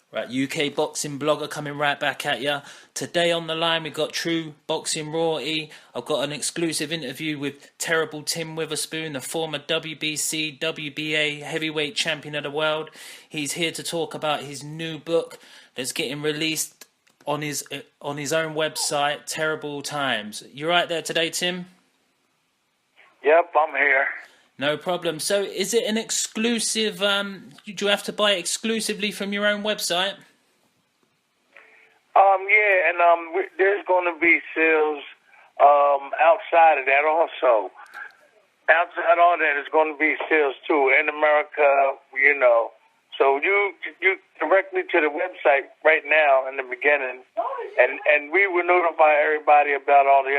Right, UK boxing blogger coming right back at ya. Today on the line we got True Boxing Royalty. I've got an exclusive interview with terrible Tim Witherspoon, the former WBC, WBA heavyweight champion of the world. He's here to talk about his new book that's getting released on his own website, Terrible Times. You right there today, Tim? Yep, I'm here. No problem. So, is it an exclusive? Do you have to buy it exclusively from your own website? Yeah, and there's going to be sales outside of that also. Outside all that, there's going to be sales too in America. So you directly to the website right now in the beginning, and we will notify everybody about all the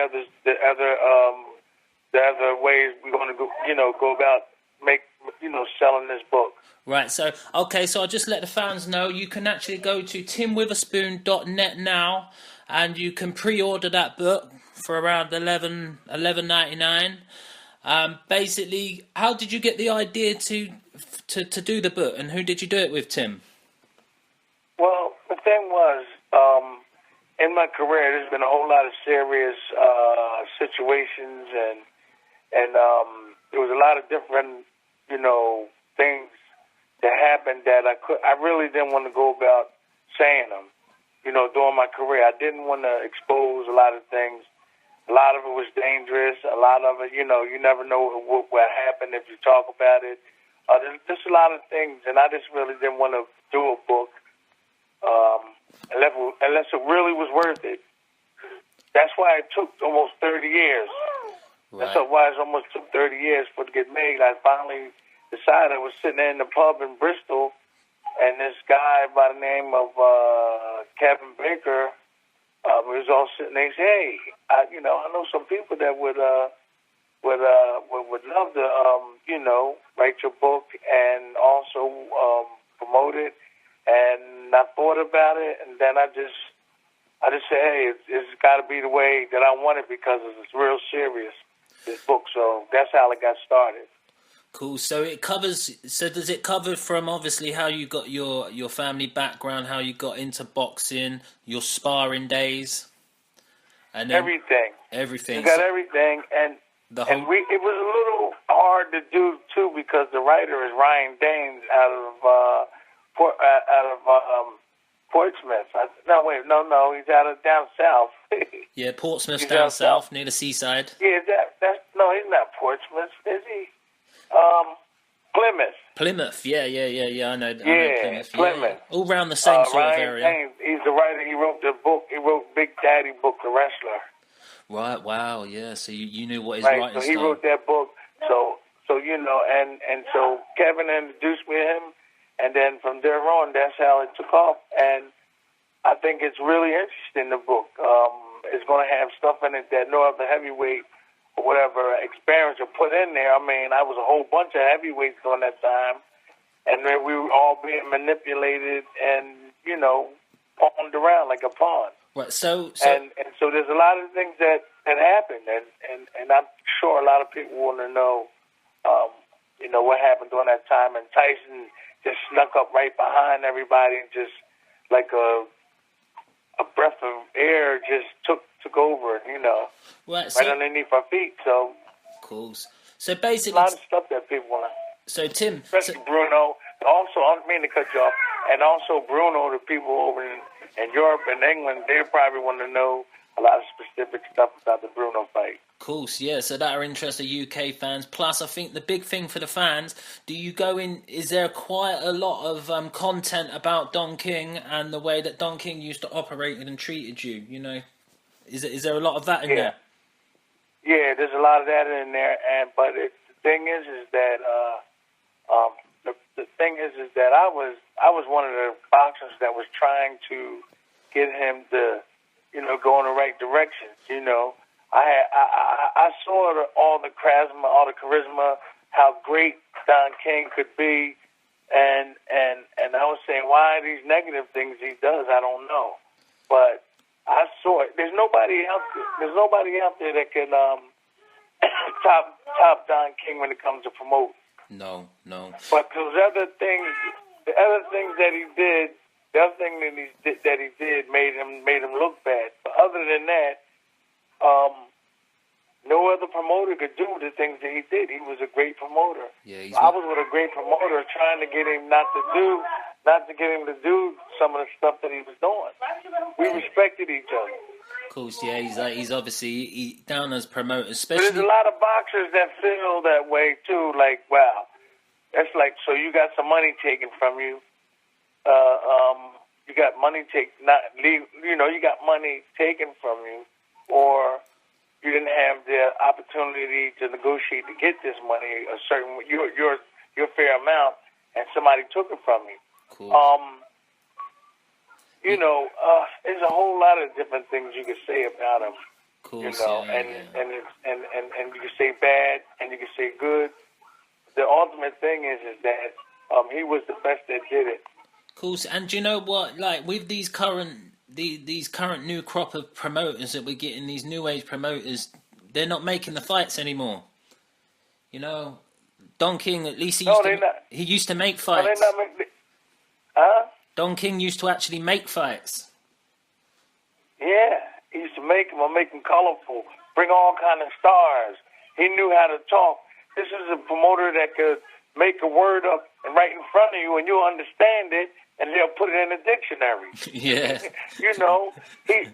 other ways we're going to go about selling this book. Right, so I'll just let the fans know you can actually go to timwitherspoon.net now, and you can pre-order that book for around $11.99. Basically, how did you get the idea to do the book, and who did you do it with, Tim? Well, the thing was, in my career, there's been a whole lot of serious situations, and there was a lot of different, things that happened that I really didn't want to go about saying them, during my career. I didn't want to expose a lot of things. A lot of it was dangerous. A lot of it, you never know what will happen if you talk about it. There's just a lot of things, and I just really didn't want to do a book unless it really was worth it. That's why it took almost 30 years. Right. That's why it almost took 30 years for it to get made. I finally decided. I was sitting there in the pub in Bristol, and this guy by the name of Kevin Baker, we was all sitting there. He said, "Hey, I know some people that would love to, write your book and also promote it." And I thought about it, and then I just said, "Hey, it's got to be the way that I want it because it's real serious, this book." So that's how it got started. Cool. So does it cover from obviously how you got your family background, how you got into boxing, your sparring days, and everything. Everything. You got everything, and it was a little hard to do too because the writer is Ryan Daines out of Portsmouth. No, he's out of down south. Yeah, Portsmouth down south near the seaside. Yeah, no, he's not Portsmouth, is he? Plymouth. Plymouth, yeah, I know Plymouth. Yeah. All around the same sort of area. Daines, he's the writer. He wrote the book. He wrote Big Daddy Book, The Wrestler. Right. Wow. Yeah. So you knew what his writing style. So he wrote that book. So and so Kevin introduced me to him, and then from there on, that's how it took off. And I think it's really interesting. The book. It's going to have stuff in it that no other heavyweight or whatever experience or put in there. I mean, I was a whole bunch of heavyweights during that time, and then we were all being manipulated and pawned around like a pawn. Right. So there's a lot of things that happened, and I'm sure a lot of people want to know, what happened during that time. And Tyson just snuck up right behind everybody and just like a breath of air just took over, right underneath our feet. So cool. So basically, a lot of stuff that people want to. So Tim, especially Bruno. Also, I don't mean to cut you off. And also Bruno, the people over in Europe and England, they probably want to know a lot of specific stuff about the Bruno fight. Cool, yeah. So that are interested UK fans. Plus, I think the big thing for the fans, is there quite a lot of content about Don King and the way that Don King used to operate and treated you? Is there a lot of that in there? Yeah, there's a lot of that in there. But the thing is that the thing is that I was one of the boxers that was trying to get him to go in the right direction. I saw all the charisma, how great Don King could be, and I was saying, why these negative things he does, I don't know, but I saw it. There's nobody out there that can top Don King when it comes to promoting. No. But those the other things that he did The other thing that he did made him look bad. But other than that, no other promoter could do the things that he did. He was a great promoter. Yeah, I was with a great promoter trying to get him not to get him to do some of the stuff that he was doing. We respected each other. Of course, yeah, he's obviously down as promoter, But especially. there's a lot of boxers that feel that way too. Like, wow, that's like, so you got some money taken from you. You got money you got money taken from you, or you didn't have the opportunity to negotiate to get this money, a certain your fair amount, and somebody took it from you. Cool. There's a whole lot of different things you could say about him. Cool. And you can say bad and you can say good. The ultimate thing is that he was the best that did it. Cool. And do you know what? Like with these current new crop of promoters that we're getting, these new age promoters, they're not making the fights anymore. You know, Don King at least he used to make fights. No, they're not making. Huh? Don King used to actually make fights. Yeah, he used to make them colorful, bring all kind of stars. He knew how to talk. This is a promoter that could make a word up and right in front of you, and you'll understand it, and they'll put it in a dictionary. Yeah. He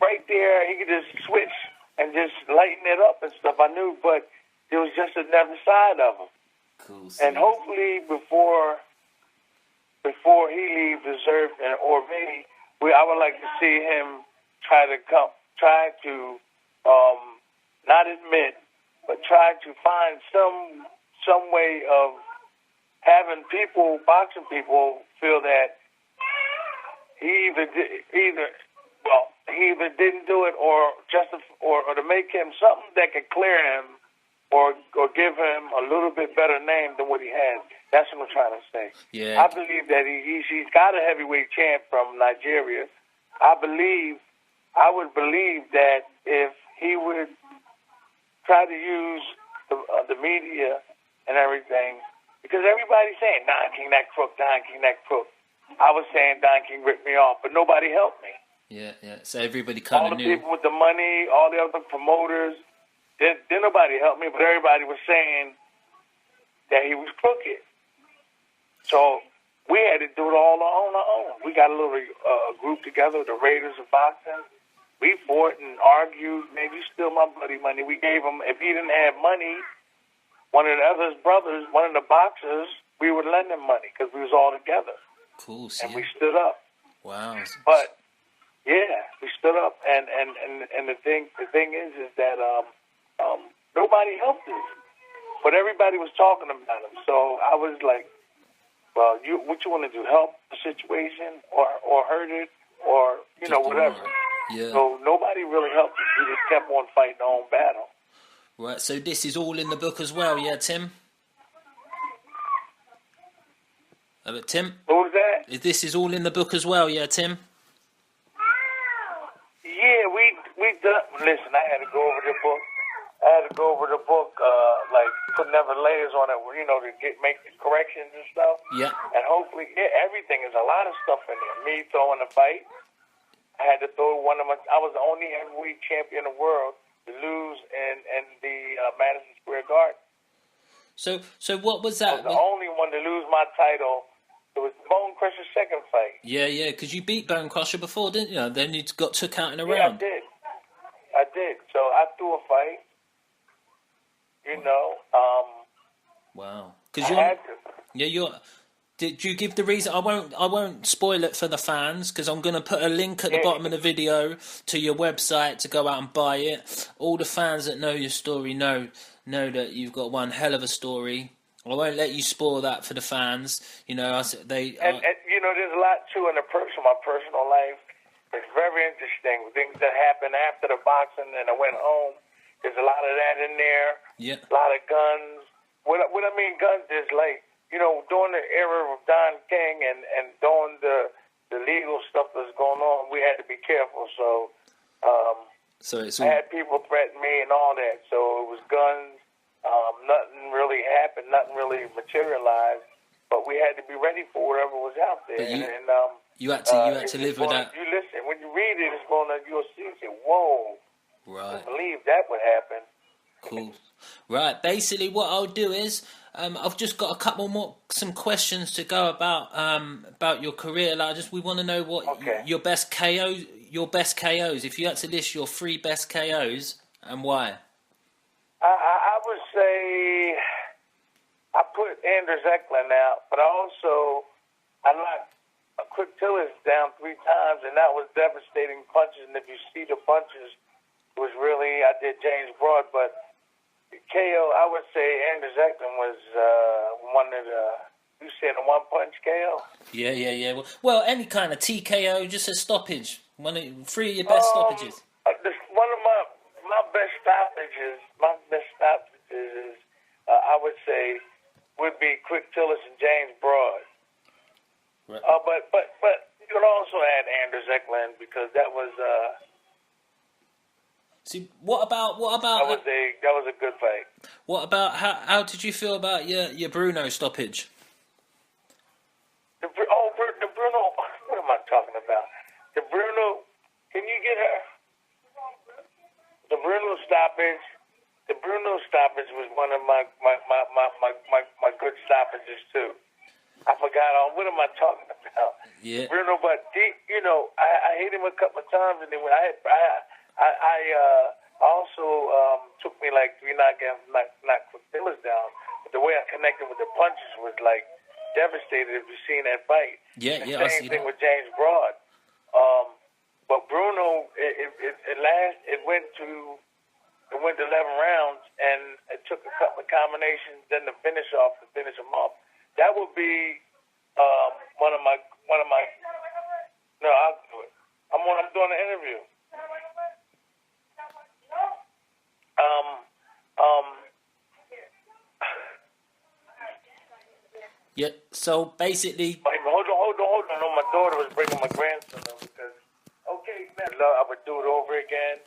right there, he could just switch and just lighten it up and stuff. I knew, but there was just another side of him. Cool. And hopefully before he leaves the earth or me, I would like to see him try to not admit, but try to find some way of having boxing people feel that he either didn't do it or to make him something that could clear him or give him a little bit better name than what he has. That's what I'm trying to say. Yeah. I believe that he's got a heavyweight champ from Nigeria. I would believe that if he would try to use the media and everything, because everybody's saying Don King that crook, Don King that crook. I was saying Don King ripped me off, but nobody helped me. Yeah. So everybody kind of knew. All the people with the money, all the other promoters, didn't nobody help me, but everybody was saying that he was crooked. So we had to do it all on our own. We got a little group together, the Raiders of Boxing. We fought and argued. Man, you steal my bloody money. We gave him, if he didn't have money, one of the other brothers, one of the boxers, we would lend him money because we was all together. Cool. And we stood up. Wow. But yeah, we stood up, and the thing is that nobody helped us, but everybody was talking about him. So I was like, well, what you want to do? Help the situation or hurt it or whatever. Yeah. So nobody really helped us. We just kept on fighting our own battle. Right. So this is all in the book as well, yeah, Tim? Tim? What was that? This is all in the book as well, yeah, Tim? Yeah, we done. Listen, I had to go over the book. Like putting other layers on it, to make the corrections and stuff. Yeah. And hopefully, everything is a lot of stuff in there. Me throwing a fight. I had to throw I was the only heavyweight champion in the world to lose in the Madison Square Garden. So what was that? I was the only one to lose my title. It was Bone Crusher's second fight. Yeah, because you beat Bone Crusher before, didn't you? Then you got took out in a round. Yeah, I did. So I threw a fight. Wow. Did you give the reason? I won't spoil it for the fans because I'm going to put a link at the bottom of the video to your website to go out and buy it. All the fans that know your story know that you've got one hell of a story. I won't let you spoil that for the fans. And there's a lot too in my personal life. It's very interesting. Things that happened after the boxing and I went home. There's a lot of that in there. Yeah. A lot of guns. What I mean guns is like, during the era of Don King and during the legal stuff that's going on, we had to be careful. So, I had people threaten me and all that. So it was guns. Nothing really happened. Nothing really materialized. But we had to be ready for whatever was out there. You had to live with that. You listen, when you read it, it's going to, you'll see, you say, whoa. Right. I couldn't believe that would happen. Cool. Right. Basically, what I'll do is, I've just got some questions to go about your career. Like, we want to know what your best KOs. If you had to list your 3 best KOs and why. I would say I put Anders Eklund out, but I knocked Quick Tillis down 3 times, and that was devastating punches. And if you see the punches, it was really, I did James Broad, but KO, I would say Anders Eklund was one of the, you said a one-punch KO? Yeah. Well, any kind of TKO, just a stoppage. 3 of your best stoppages. One of my best stoppages is, I would say, would be Quick Tillis and James Broad. Right. But you could also add Anders Eklund because that was. See, what about? That was a good fight. What about how did you feel about your Bruno stoppage? The Bruno. What am I talking about? The Bruno. Can you get her? The Bruno stoppage. The Bruno stoppage was one of my good stoppages too. I forgot what am I talking about? Yeah. Bruno, but I hit him a couple of times, and then I also took me like 3 knockouts, knock Quick Tillis down. But the way I connected with the punches was like devastated. If you've seen that fight, Same thing with James Broad. But Bruno, it went to 11 rounds, and it took a couple of combinations, then to finish him off. That would be one of my. No, I'll do it. I'm doing an interview. Yeah. So basically. Hold on. No, my daughter was bringing my grandson up because. Okay, man, I would do it over again.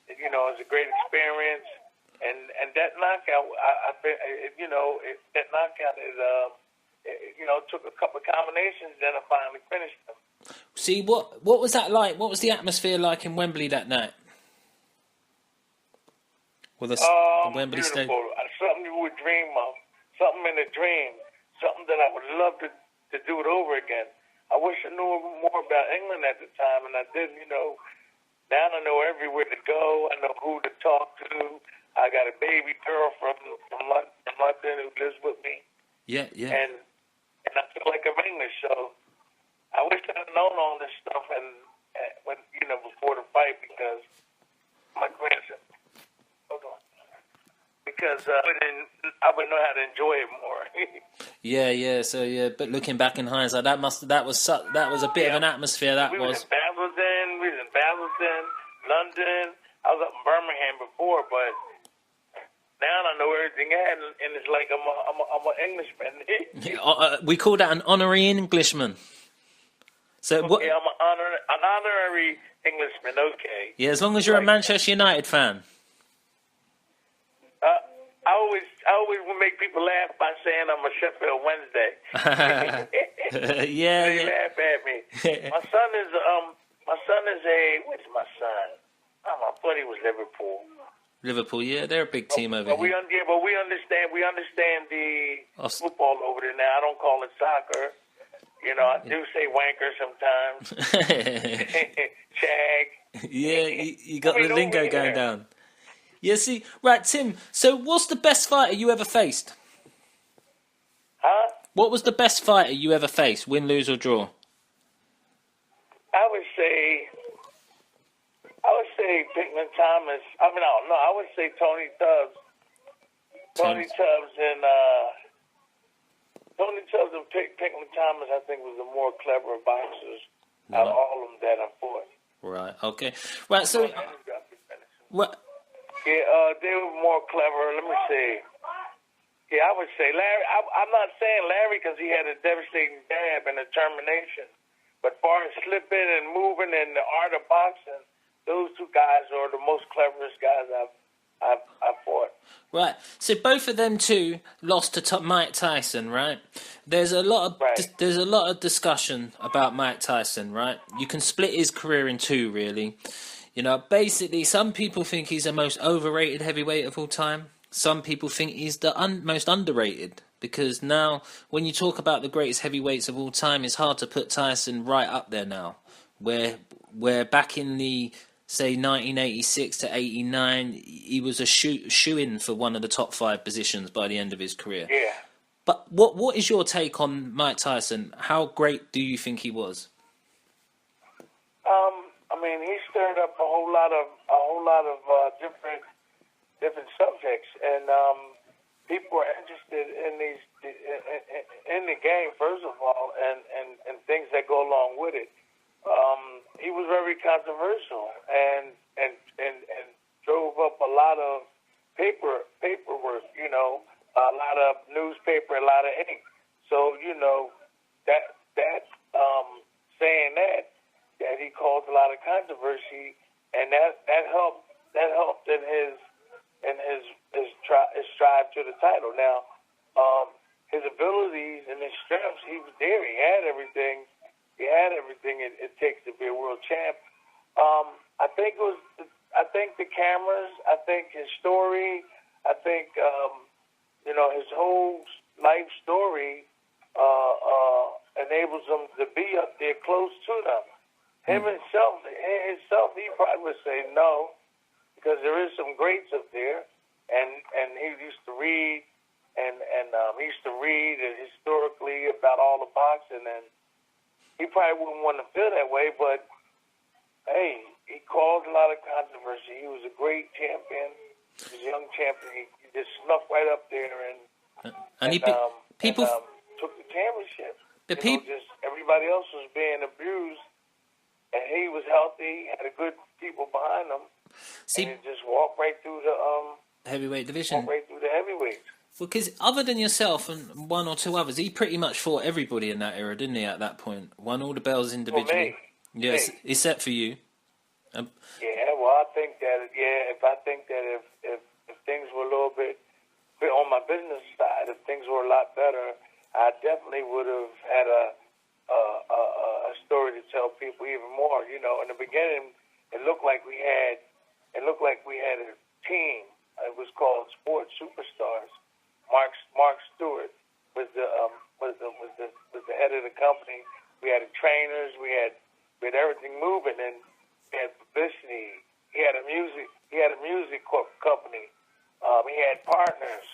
It was a great experience, and that knockout, that knockout is took a couple of combinations, then I finally finished them. See, what was that like? What was the atmosphere like in Wembley that night? With the Wembley beautiful. Stadium? Something you would dream of. Something in a dream. Something that I would love to do it over again. I wish I knew more about England at the time, and I didn't, Now I know everywhere to go. I know who to talk to. I got a baby girl from London who lives with me. Yeah. And I feel like I'm English, so I wish I'd known all this stuff when before the fight because my grandson. Hold on. Because I would know how to enjoy it more. Yeah. So but looking back in hindsight, that was a bit of an atmosphere. We was in Basildon, London. I was up in Birmingham before, but now I know everything, and it's like I'm an Englishman. We call that an honorary Englishman. So what? Yeah, I'm an honorary Englishman. Okay. Yeah, as long as you're a Manchester United fan. I always will make people laugh by saying I'm a Sheffield Wednesday. Yeah. They laugh at me. My son is what's my son? Oh, my buddy was Liverpool. Liverpool, yeah, they're a big team over here. But we understand the football over there now. I don't call it soccer. I do say wanker sometimes. Shag. Yeah, you got the lingo going down. Yeah, see, right, Tim. So, what's the best fighter you ever faced? Huh? What was the best fighter you ever faced? Win, lose, or draw? I would say Pinkman Thomas. I would say Tony Tubbs. Tony Tubbs and Pinkman Thomas, I think, was the more clever boxers out of all of them that I fought. Right. Okay. Right. So. What? Yeah. They were more clever. Let me see. Yeah, I would say Larry. I'm not saying Larry because he had a devastating jab and determination. But far as slipping and moving and the art of boxing, those two guys are the most cleverest guys I fought. Right. So both of them two lost to Mike Tyson, right? There's a lot of Right. there's a lot of discussion about Mike Tyson, right? You can split his career in two, really. You know, basically, some people think he's the most overrated heavyweight of all time. Some people think he's the most underrated because now, when you talk about the greatest heavyweights of all time, it's hard to put Tyson right up there now. Where back in the say 1986 to 89, he was a shoe-in for one of the top five positions by the end of his career. Yeah. But what is your take on Mike Tyson? How great do you think he was? I mean, he stirred up a whole lot of different subjects, and people are interested in in the game first of all, and things that go along with it. He was very controversial and drove up a lot of paperwork. You know, a lot of newspaper, a lot of ink. So that saying that he caused a lot of controversy, and that helped in his strive to the title. Now, his abilities and his strengths, he was there. He had everything. He had everything it takes to be a world champ. I think the cameras. I think his story. I think his whole life story enables him to be up there close to them. Himself, he probably would say no, because there is some greats up there, and he used to read, and he used to read historically about all the boxing, and he probably wouldn't want to feel that way, but hey, he caused a lot of controversy. He was a great champion. He was a young champion. He just snuck right up there and took the championship. Just everybody else was being abused, and he was healthy, had a good people behind him, and he just walked right through the heavyweight division. Walked right through the heavyweights. Well, because other than yourself and one or two others, he pretty much fought everybody in that era, didn't he? At that point, won all the belts individually. Yes, except for you. Well, I think that if things were a little bit on my business side, if things were a lot better, I definitely would have had a story to tell people even more. You know, in the beginning, it looked like we had a team. It was called Sports Superstars. Mark Stewart was the head of the company. We had trainers. We had everything moving, and we had publicity. He had a music company. He had partners.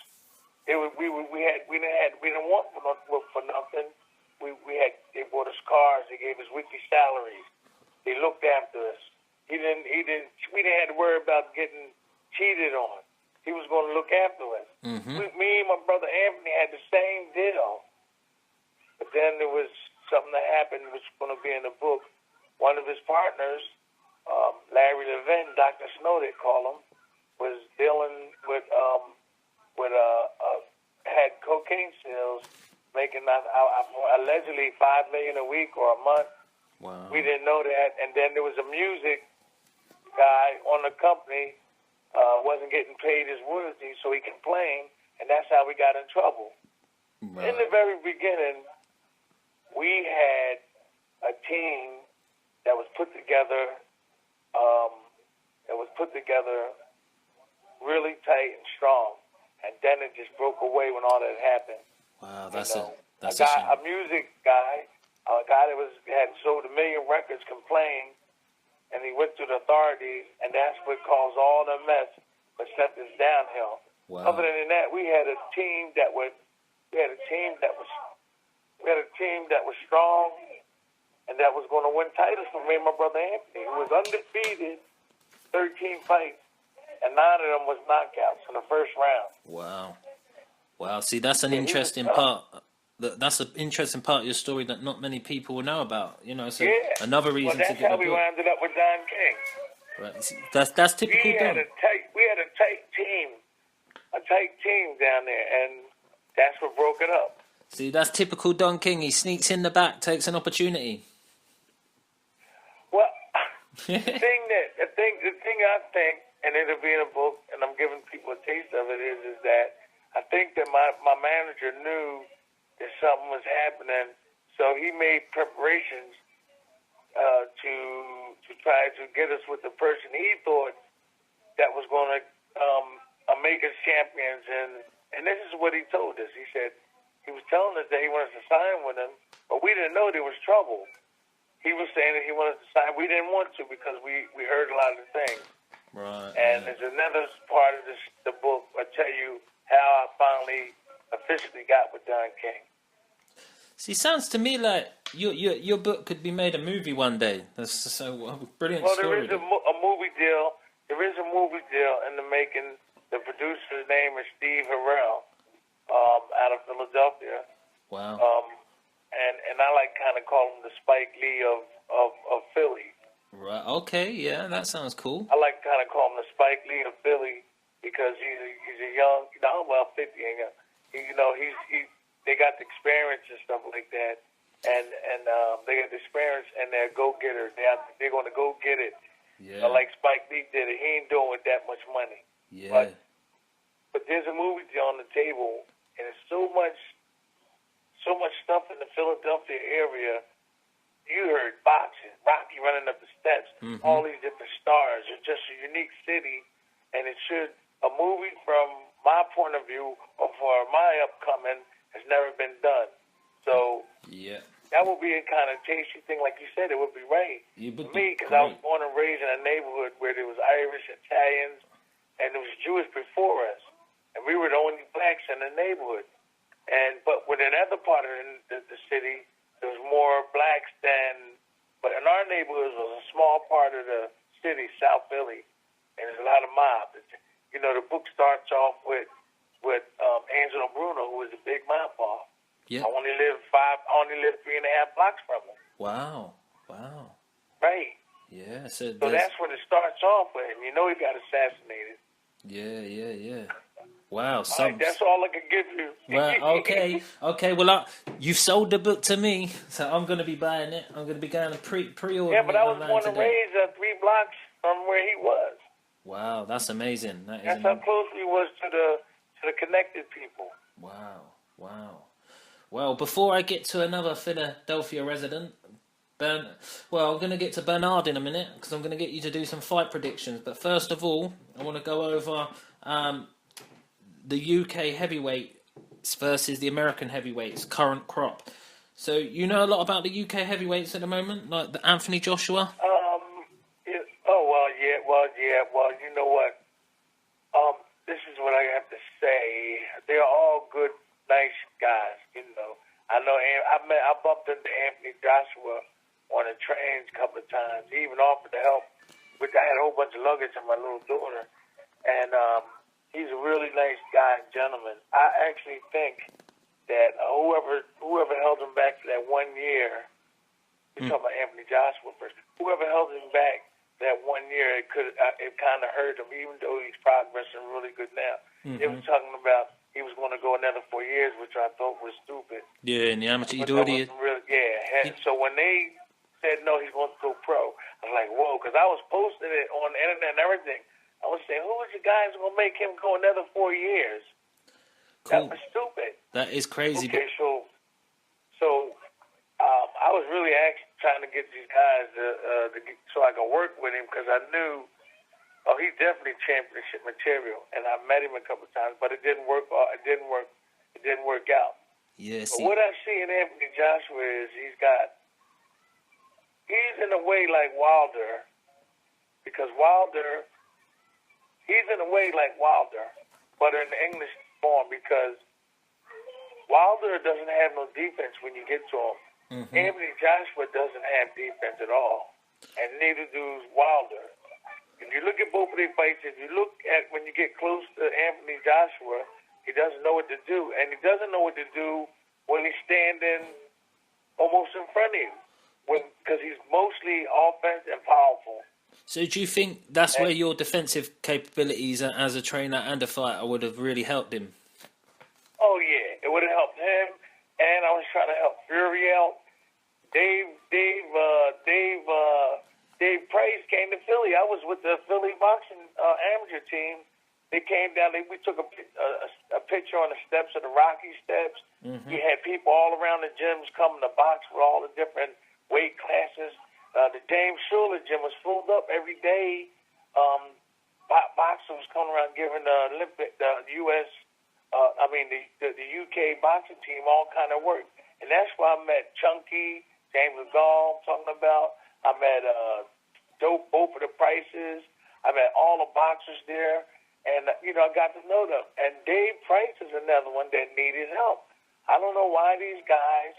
We didn't want for nothing. They bought us cars. They gave us weekly salaries. They looked after us. We didn't have to worry about getting cheated on. He was going to look after us. Mm-hmm. Me and my brother Anthony had the same deal. But then there was something that happened, which is going to be in the book. One of his partners, Larry Levin, Dr. Snow, they call him, was dealing with had cocaine sales, making allegedly $5 million a week or a month. Wow. We didn't know that. And then there was a music guy on the company. Wasn't getting paid his royalties, so he complained, and that's how we got in trouble. Right. In the very beginning, we had a team that was put together. Really tight and strong, and then it just broke away when all that happened. Wow, that's a music guy, a guy that had sold 1 million records, complained. And he went to the authorities, and that's what caused all the mess, but sent us downhill. Wow. Other than that, we had a team that was strong, and that was going to win titles for me and my brother Anthony, who was undefeated, 13 fights, and 9 of them was knockouts in the first round. Wow. See, that's an interesting part. That's an interesting part of your story that not many people will know about. You know, so another reason to get a book. That's how we wound up with Don King. Right. That's typical Don. We had a tight team down there, and that's what broke it up. See, that's typical Don King. He sneaks in the back, takes an opportunity. Well, The thing I think, and it'll be in a book, and I'm giving people a taste of it, is that I think that my manager knew that something was happening, so he made preparations to try to get us with the person he thought that was going to make us champions. And this is what he told us. He said he was telling us that he wanted us to sign with him, but we didn't know there was trouble. He was saying that he wanted us to sign. We didn't want to because we heard a lot of things. Right. And there's another part of the book. I tell you how I finally officially got with Don King. See, sounds to me like your book could be made a movie one day. That's so brilliant. Well, story. there is a movie deal. There is a movie deal in the making. The producer's name is Steve Harrell, out of Philadelphia. Wow. And I like kind of call him the Spike Lee of Philly. Right. Okay. Yeah, that sounds cool. I like to kind of call him the Spike Lee of Philly because he's a young, 50, they got the experience and stuff like that, and they got the experience and they're go-getters. They're going to go get it. Yeah. Like Spike Lee did it. He ain't doing with that much money. Yeah. But there's a movie deal on the table, and it's so much stuff in the Philadelphia area. You heard boxing, Rocky running up the steps, all these different stars. It's just a unique city, and a movie from my point of view or for my upcoming has never been done. So yeah, that would be a kind of tasty thing, like you said. It would be right for me because I was born and raised in a neighborhood where there was Irish, Italians, and there was Jewish before us, and we were the only blacks in the neighborhood. But with another part of the city, there was more blacks but in our neighborhood, it was a small part of the city, South Philly, and there's a lot of mob. The book starts off with Angelo Bruno, who was a big mob boss. Yeah. I only lived 3.5 blocks from him. Wow. Right. Yeah. So that's when it starts off with him. He got assassinated. Yeah. Wow, right, that's all I can give you. Well, okay. Well, you've sold the book to me, so I'm going to be buying it. I'm going to be going to pre-order. Yeah, but I was born and raised 3 blocks from where he was. Wow, that's amazing. That's how close we was to the connected people. Wow. Well, before I get to another Philadelphia resident, I'm going to get to Bernard in a minute because I'm going to get you to do some fight predictions. But first of all, I want to go over the UK heavyweights versus the American heavyweights current crop. So you know a lot about the UK heavyweights at the moment, like the Anthony Joshua. Well, you know what? This is what I have to say. They're all good, nice guys. I know. I bumped into Anthony Joshua on the trains a couple of times. He even offered to help, which I had a whole bunch of luggage on my little daughter, and he's a really nice guy and gentleman. I actually think that whoever held him back for that 1 year, we're talking about Anthony Joshua first. Whoever held him back that 1 year, it kind of hurt him, even though he's progressing really good now. They was talking about he was going to go another 4 years, which I thought was stupid. Yeah, and how much he do it? So when they said no, he's going to go pro, I was like, whoa, because I was posting it on the internet and everything. I was saying, who is the guy who's going to make him go another 4 years? Cool. That was stupid. That is crazy. Okay, so I was really actually trying to get these guys so I could work with him because I knew, he's definitely championship material, and I met him a couple of times, but it didn't work. It didn't work out. Yes. But what I see in Anthony Joshua is he's in a way like Wilder, because he's in a way like Wilder, but in English form, because Wilder doesn't have no defense when you get to him. Anthony Joshua doesn't have defense at all, and neither does Wilder. If you look at both of their fights, if you look at when you get close to Anthony Joshua, he doesn't know what to do, and he doesn't know what to do when he's standing almost in front of you, because he's mostly offense and powerful. So do you think that's where your defensive capabilities as a trainer and a fighter would have really helped him? Oh, yeah. It would have helped him, and I was trying to help Fury out. Dave Price came to Philly. I was with the Philly boxing amateur team. They came down. We took a picture on the steps of the Rocky Steps. Mm-hmm. You had people all around the gyms coming to box with all the different weight classes. The James Schuler gym was filled up every day. Boxers was coming around giving the U.S. The UK boxing team all kind of work. And that's where I met Chunky, James Legal, I'm talking about. I met both of the Prices. I met all the boxers there. And, I got to know them. And Dave Price is another one that needed help. I don't know why these guys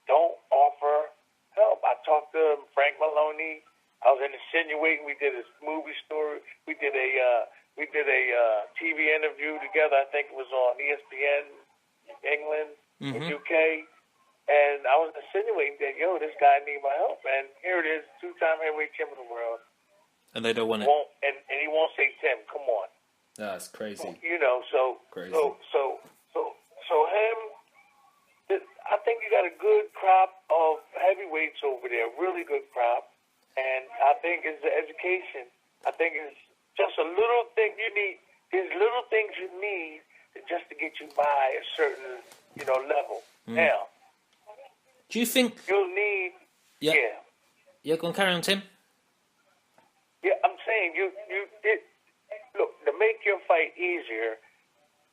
don't offer help. I talked to Frank Maloney. I was insinuating. We did a movie story. We did a TV interview together. I think it was on ESPN, England, in UK. And I was insinuating that, this guy needs my help. And here it is, 2-time heavyweight champion of the world. And they don't want it. And he won't say, Tim, come on. That's crazy. Crazy. So him, I think you got a good crop of heavyweights over there, really good crop. And I think it's the education. I think it's just a little thing you need. There's little things you need just to get you by a certain, level. Now, do you think you'll need? Yeah. Yeah, go on, carry on, Tim. Yeah, I'm saying look, to make your fight easier,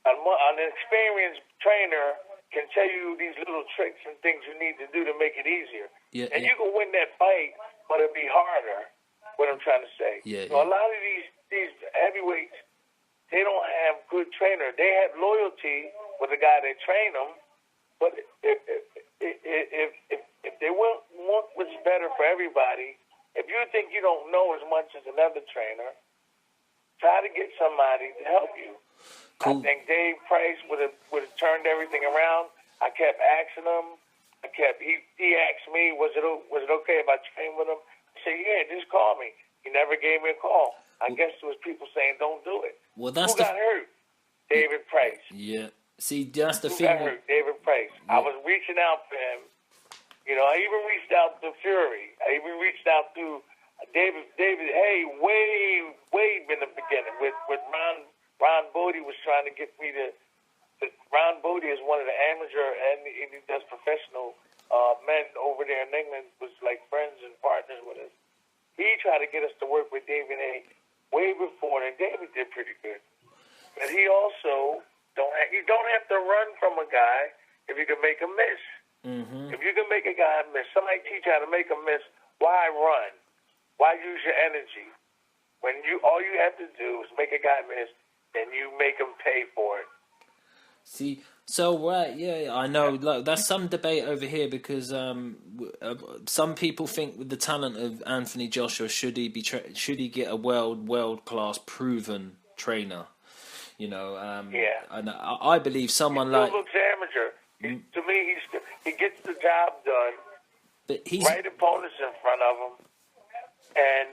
an experienced trainer can tell you these little tricks and things you need to do to make it easier. Yeah, and you can win that fight, but it'll be harder. What I'm trying to say. So a lot of these heavyweights, they don't have good trainer. They have loyalty with the guy that train them, but if they want what's better for everybody, if you think you don't know as much as another trainer, try to get somebody to help you. Cool. I think Dave Price would have turned everything around. I kept asking him. He asked me, was it okay if I trained with him? I said, yeah, just call me. He never gave me a call. I guess there was people saying, don't do it. Well, that's Who got hurt? David Price. Yeah. See, that's the thing. Who got hurt? David Price. Yeah. I was reaching out for him. I even reached out to Fury. I even reached out to David. Hey, way in the beginning with Ron Bodie was trying to get me to. Ron Bodie is one of the amateur and he does professional men over there in England. Was like friends and partners with us. He tried to get us to work with David A. way before, and David did pretty good. But he also you don't have to run from a guy if you can make him miss. If you can make a guy miss, somebody teach you how to make him miss. Why run? Why use your energy? When all you have to do is make a guy miss, and you make him pay for it. See, so I know. Like, that's some debate over here because some people think with the talent of Anthony Joshua, should he get a world class proven trainer? And I believe someone he still looks amateur. To me, he gets the job done. But he's right opponents in front of him, and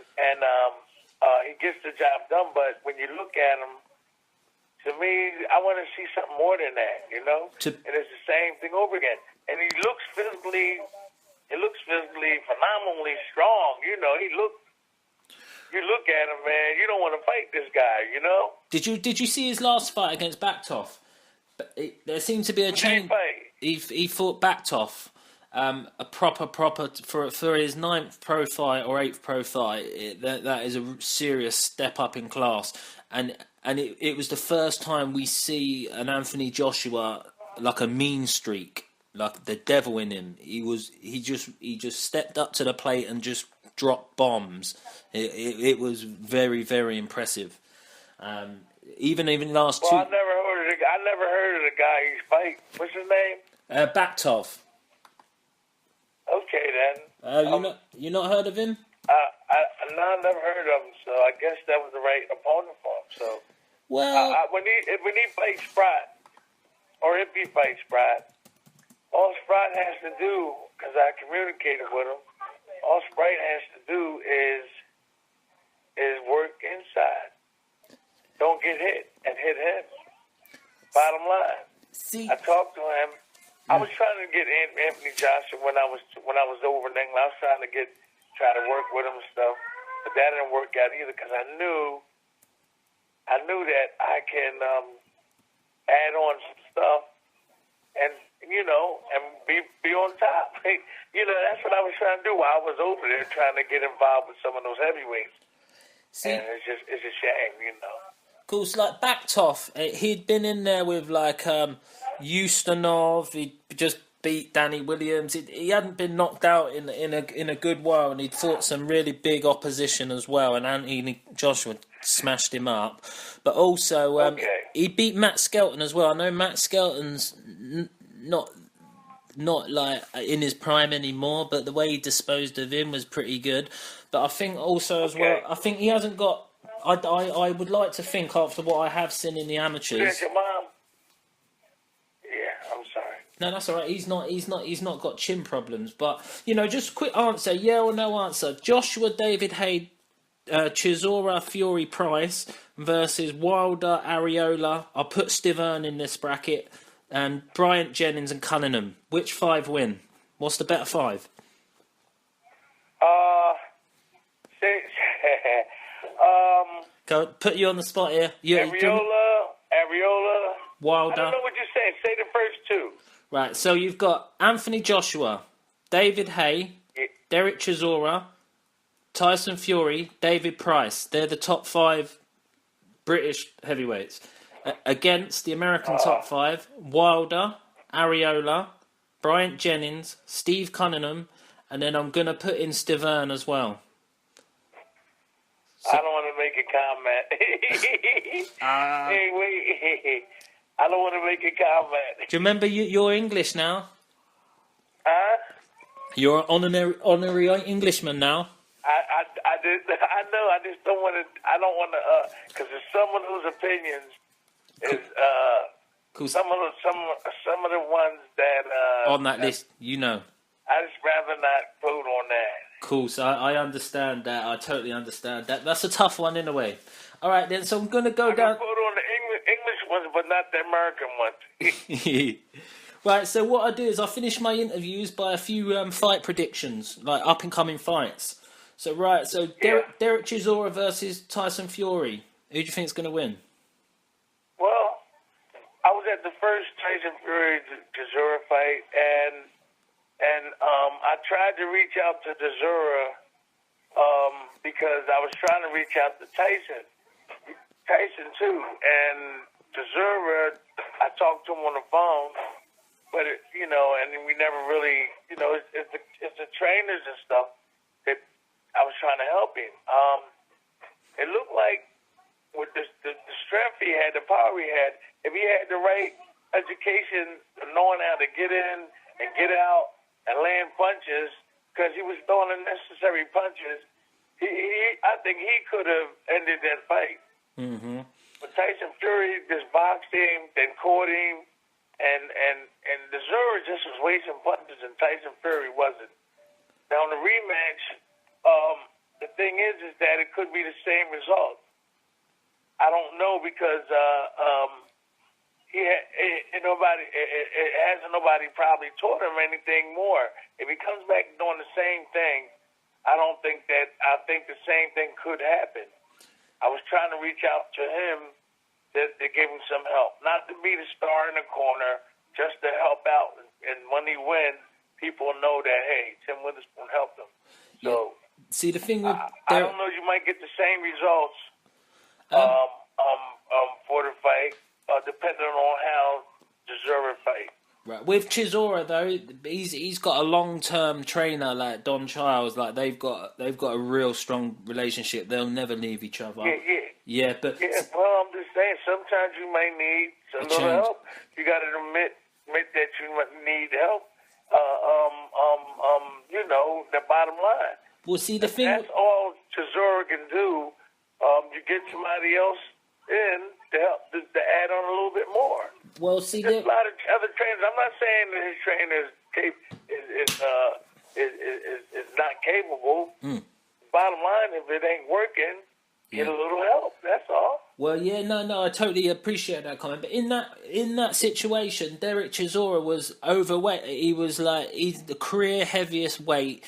he gets the job done. But when you look at him, to me, I want to see something more than that, and it's the same thing over again. And he looks physically phenomenally strong. You look at him, man. You don't want to fight this guy. Did you see his last fight against Baktov? There seemed to be a change. He fought Baktov. A proper for his 9th pro fight or 8th pro fight. That is a serious step up in class, and it was the first time we see an Anthony Joshua like a mean streak, like the devil in him. He just stepped up to the plate and just dropped bombs. It was very, very impressive. Even last two. I never heard of the guy he's fighting. What's his name? Baktov. Okay then. You not heard of him? I never heard of him, so I guess that was the right opponent for him. So, when he fights Sprott, or if he fights Sprott, all Sprott has to do, because I communicated with him, all Sprott has to do is work inside. Don't get hit and hit him. Bottom line. See, I talked to him. I was trying to get Anthony Joshua when I was over in England. I was trying to work with him and stuff. but that didn't work out either because I knew that I can add on some stuff and and be on top. That's what I was trying to do while I was over there trying to get involved with some of those heavyweights. See, and it's a shame. of course, like Baktov, he'd been in there with like Ustinov. He just beat Danny Williams. He hadn't been knocked out in a good while, and he'd fought some really big opposition as well. And Anthony Joshua smashed him up, but also he beat Matt Skelton as well. I know Matt Skelton's not like in his prime anymore, but the way he disposed of him was pretty good. But I think also as well, I think he hasn't got. I would like to think after what I have seen in the amateurs. Is that your mom? Yeah, I'm sorry. No, that's all right. He's not got chin problems. But just quick answer, yeah or no answer. Joshua David Hay, Chisora Fury Price versus Wilder Areola. I'll put Stiverne in this bracket. And Bryant, Jennings and Cunningham. Which 5 win? What's the better 5? Go put you on the spot here. Areola. Wilder. I don't know what you're saying. Say the first 2. Right, so you've got Anthony Joshua, David Hay, Derek Chisora, Tyson Fury, David Price. They're the top 5 British heavyweights. Against the American top 5, Wilder, Areola, Bryant Jennings, Steve Cunningham, and then I'm going to put in Stiverne as well. So, I don't want to make a comment. Hey, wait. I don't want to make a comment. Do you remember you're English now? Huh? You're an honorary Englishman now. I know. I just don't want to. I don't want to. Because there's some of those opinions. Is cool. Some of the ones that on that list, I just rather not vote on that. Cool. So I understand that. I totally understand that. That's a tough one in a way. All right, then. So I'm going to go down. I vote on the English ones, but not the American ones. Right. So what I do is I finish my interviews by a few fight predictions, like up and coming fights. So Derek Chisora versus Tyson Fury. Who do you think is going to win? Well, I was at the first Tyson Fury Chisora fight, and I tried to reach out to Chisora because I was trying to reach out to Tyson too, and Chisora, I talked to him on the phone, but and we never really, it's the trainers and stuff that I was trying to help him. It looked like with the strength he had, the power he had, if he had the right education, knowing how to get in and get out and land punches, because he was throwing the necessary punches, I think he could have ended that fight. Mm-hmm. But Tyson Fury just boxed him, then caught him, and the Zura just was wasting punches, and Tyson Fury wasn't. Now in the rematch, the thing is that it could be the same result. I don't know because nobody probably taught him anything more. If he comes back doing the same thing, I think the same thing could happen. I was trying to reach out to him to give him some help, not to be the star in the corner, just to help out. And when he wins, people know that hey, Tim Witherspoon helped him. So see the thing with I don't know. You might get the same results. For the fight, depending on how Chisora fight. Right. With Chisora though, he's got a long-term trainer like Don Childs. Like they've got a real strong relationship. They'll never leave each other. Yeah. But well, I'm just saying. Sometimes you might need a little help. You got to admit that you need help. The bottom line. Well, see the thing. That's all Chisora can do. You get somebody else in to help to add on a little bit more. Well, see, there's a lot of other trainers. I'm not saying that his trainer is not capable. Bottom line, if it ain't working, get a little help. That's all. Well, yeah, no, I totally appreciate that comment. But in that situation, Derek Chisora was overweight. He's the career heaviest weight.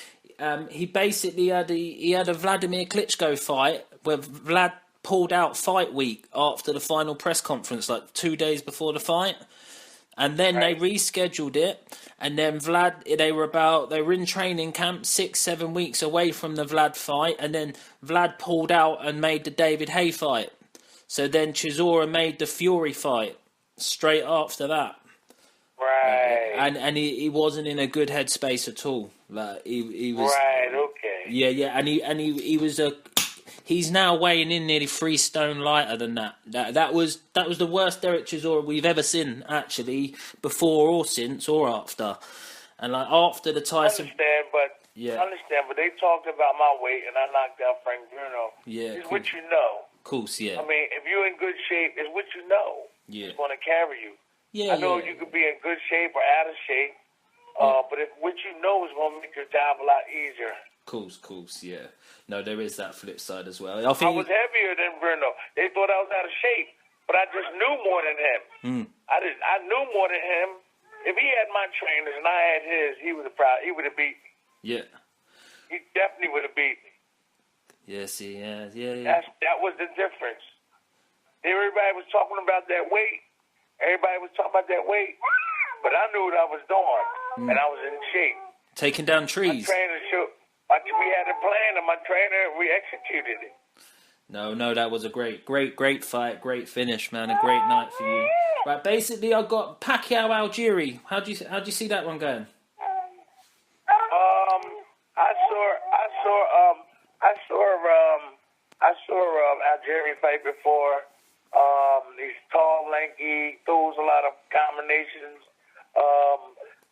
he basically had a Vladimir Klitschko fight where Vlad pulled out fight week after the final press conference, like 2 days before the fight. And then they rescheduled it, and then they were in training camp 6-7 weeks away from the Vlad fight, and then Vlad pulled out and made the David Haye fight. So then Chisora made the Fury fight straight after that. Right. And he wasn't in a good headspace at all. Like he was. Right. Okay. Yeah, and he was he's now weighing in nearly 3 stone lighter than that. That was the worst Derek Chisora we've ever seen, actually, before or since or after. And like after the Tyson. I understand, but they talked about my weight, and I knocked out Frank Bruno. Yeah, it's what you know. Of course, yeah. I mean, if you're in good shape, it's what you know. Yeah. It's going to carry you. Yeah, I know you could be in good shape or out of shape, but if what you know is going to make your job a lot easier. Course, yeah. No, there is that flip side as well. I was heavier than Bruno. They thought I was out of shape, but I just knew more than him. I knew more than him. If he had my trainers and I had his, he would have beat me. Yeah. He definitely would have beat me. Yeah, see, yeah. That was the difference. Everybody was talking about that weight. But I knew what I was doing, and I was in shape. Taking down trees. My trainer we had a plan, and my trainer, we executed it. No, that was a great fight, great finish, man, a great night for you. Right, basically, I got Pacquiao Algieri. How do you see that one going? I saw Algieri fight before. He's tall, lanky, throws a lot of combinations.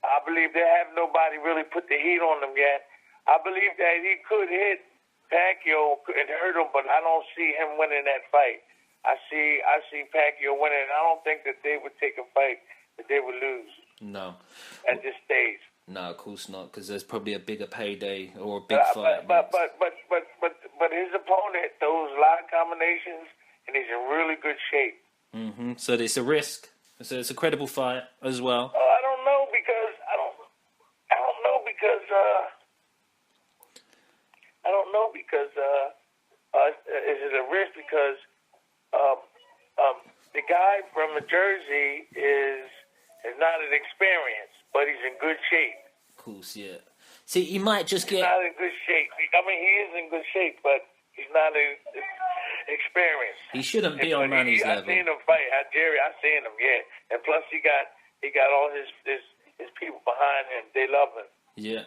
I believe they have nobody really put the heat on him yet. I believe that he could hit Pacquiao and hurt him, but I don't see him winning that fight. I see Pacquiao winning. I don't think that they would take a fight that they would lose. No. At this stage. No, of course not, because there's probably a bigger payday or a big fight. But his opponent throws a lot of combinations, and he's in really good shape. Mm-hmm. So it's a risk. So it's a credible fight as well. I don't know because is it a risk because the guy from New Jersey is not an experience, but he's in good shape. Of course, yeah. See, he might just He's not in good shape. I mean, he is in good shape, but he's not experienced. He shouldn't be on Manny's level. I've seen him fight. Jerry, I've seen him, yeah. And plus, he got all his people behind him. They love him. Yeah.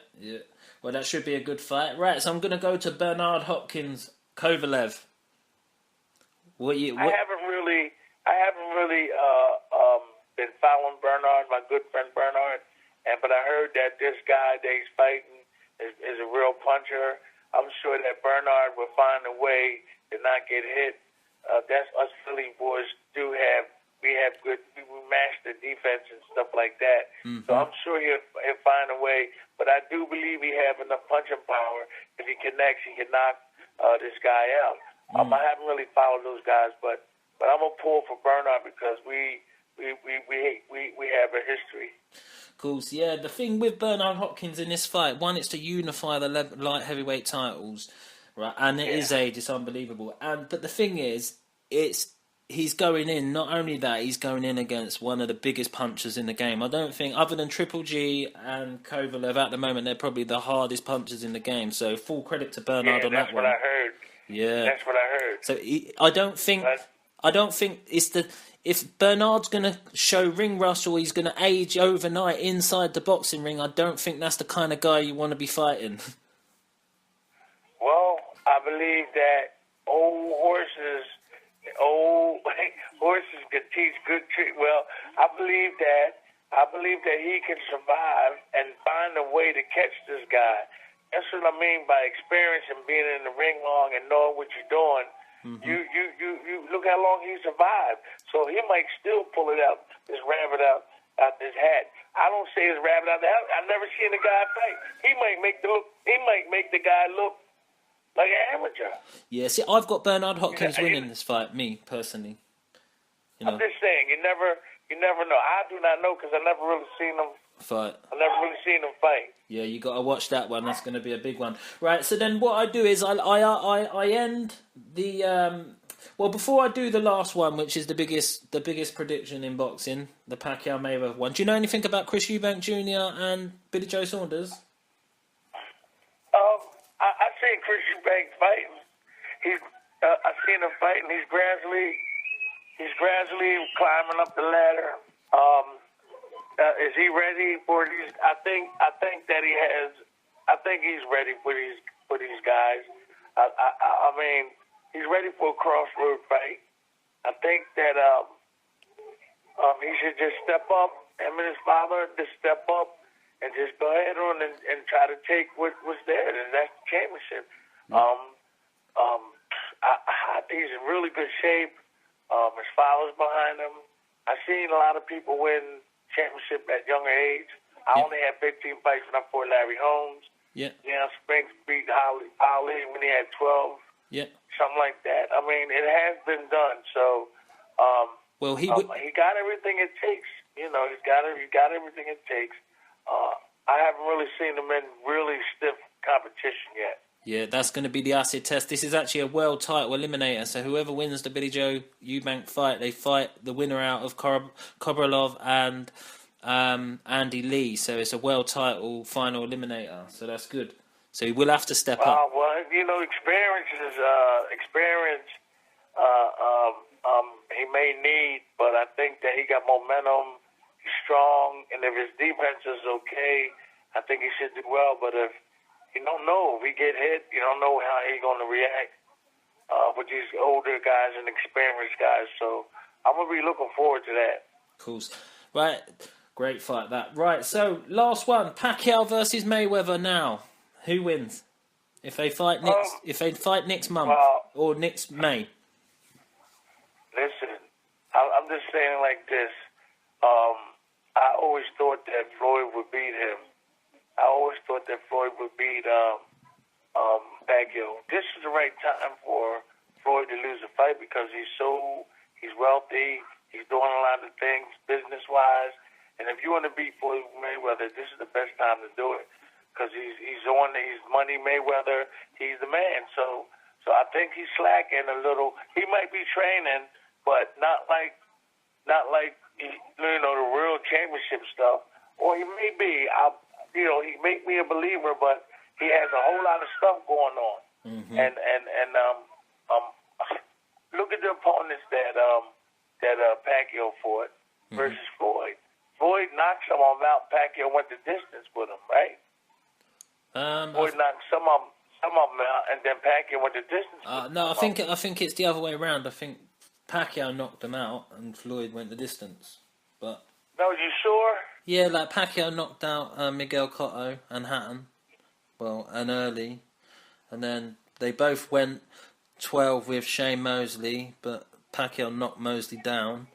Well, that should be a good fight. Right, so I'm going to go to Bernard Hopkins, Kovalev. I haven't really been following Bernard, my good friend Bernard, but I heard that this guy that he's fighting is a real puncher. I'm sure that Bernard will find a way to not get hit. That's us Philly boys we master defense and stuff like that. Mm-hmm. So I'm sure he'll find a way. But I do believe he have enough punching power. If he connects, he can knock this guy out. I haven't really followed those guys, but I'm gonna pull for Bernard because we have a history. Cool. So yeah, the thing with Bernard Hopkins in this fight, one, it's to unify the light heavyweight titles, right? And his age is unbelievable. But the thing is, he's going in. Not only that, he's going in against one of the biggest punchers in the game. I don't think, other than Triple G and Kovalev at the moment, they're probably the hardest punchers in the game. So full credit to Bernard on that one. That's what I heard. Yeah, that's what I heard. So I don't think it's if Bernard's going to show ring rust or he's going to age overnight inside the boxing ring, I don't think that's the kind of guy you want to be fighting. Well, I believe that old horses can teach good tricks. Well, I believe that he can survive and find a way to catch this guy. That's what I mean by experience and being in the ring long and knowing what you're doing. Mm-hmm. You look how long he survived. So he might still pull it out, this rabbit out this hat. I don't say his rabbit out the hat. I've never seen a guy fight. He might make the guy look like an amateur. Yeah, see, I've got Bernard Hopkins winning this fight, me personally. I'm just saying, you never know. I do not know because I never really seen him fight. I never really seen him fight. Yeah, you got to watch that one. That's going to be a big one. Right. So then, what I do is I end the well, before I do the last one, which is the biggest prediction in boxing, the Pacquiao Mayweather one. Do you know anything about Chris Eubank Jr. and Billy Joe Saunders? I seen Chris Eubank fighting. I seen him fighting. He's gradually climbing up the ladder. Is he ready for these? I think that he has. I think he's ready for these guys. I mean, he's ready for a crossroad fight. I think that he should just step up. Him and his father just step up and just go ahead on and try to take what was there, and that's the championship. I think he's in really good shape. His father's behind him. I've seen a lot of people win championship at younger age. I only had 15 fights when I fought Larry Holmes. Yeah. Spinks beat Ali when he had 12. Yeah. Something like that. I mean, it has been done. So, well, he got everything it takes. You know, he got everything it takes. I haven't really seen him in really stiff competition yet. Yeah, that's going to be the acid test. This is actually a world title eliminator. So whoever wins the Billy Joe Eubank fight, they fight the winner out of Kobralov and Andy Lee. So it's a world title final eliminator. So that's good. So he will have to step up. Well, you know, experience. He may need, but I think that he got momentum. He's strong, and if his defense is okay, I think he should do well. But if you don't know, if he get hit, you don't know how he's going to react with these older guys and experienced guys. So I'm going to be looking forward to that. Cool. Right. Great fight, that. Right, so last one. Pacquiao versus Mayweather now. Who wins? If they fight next month or next May? Listen, I'm just saying like this. I always thought that Floyd would beat him. I always thought that Floyd would beat Pacquiao. This is the right time for Floyd to lose a fight because he's wealthy. He's doing a lot of things business-wise. And if you want to beat Floyd Mayweather, this is the best time to do it because he's money Mayweather. He's the man. So I think he's slacking a little. He might be training, but not like the real championship stuff. Or he may be. He make me a believer, but he has a whole lot of stuff going on. Mm-hmm. And look at the opponents that Pacquiao fought versus Floyd. Floyd knocked some of them out. Pacquiao went the distance with him, right? Floyd knocked some of them out, and then Pacquiao went the distance. No, I think it's the other way around. I think Pacquiao knocked him out, and Floyd went the distance. But no, you sure? Yeah, like Pacquiao knocked out Miguel Cotto and Hatton, and Early, and then they both went 12 with Shane Mosley, but Pacquiao knocked Mosley down.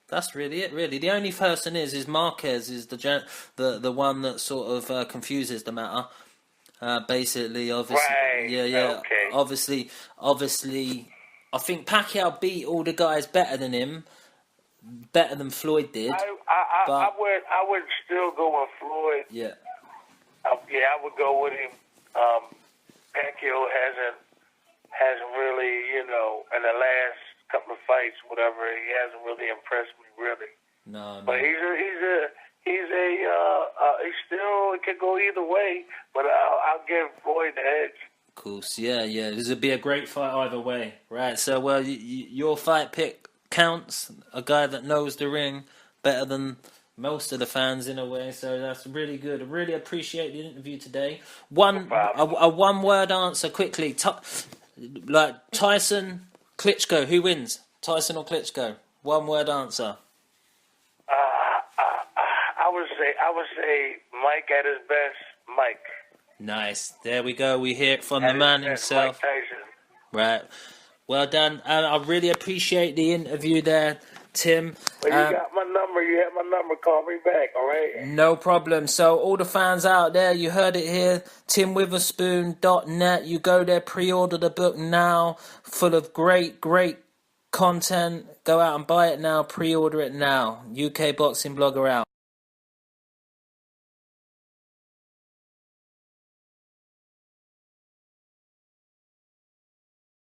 That's really it. Really, the only person is Marquez is the one that sort of confuses the matter. Basically, obviously, right. Yeah. Okay. Obviously, I think Pacquiao beat all the guys better than him, better than Floyd did. I would still go with Floyd. Yeah. I would go with him. Pacquiao hasn't really, in the last couple of fights, whatever, he hasn't really impressed me, really. No. But he still, it could go either way, but I'll give Floyd the edge. Of course, yeah. This would be a great fight either way. Right, so, your fight pick counts, a guy that knows the ring better than most of the fans in a way, so that's really good. I really appreciate the interview today. A one-word answer quickly. Tyson, Klitschko, who wins? Tyson or Klitschko? One-word answer. I would say Mike at his best, Mike. Nice. There we go. We hear it from the man himself. Mike Tyson. Right. Well done. I really appreciate the interview there, Tim. Well, you got my number. You have my number. Call me back, all right? No problem. So all the fans out there, you heard it here. TimWitherspoon.net. You go there, pre-order the book now. Full of great content. Go out and buy it now. Pre-order it now. UK Boxing Blogger out.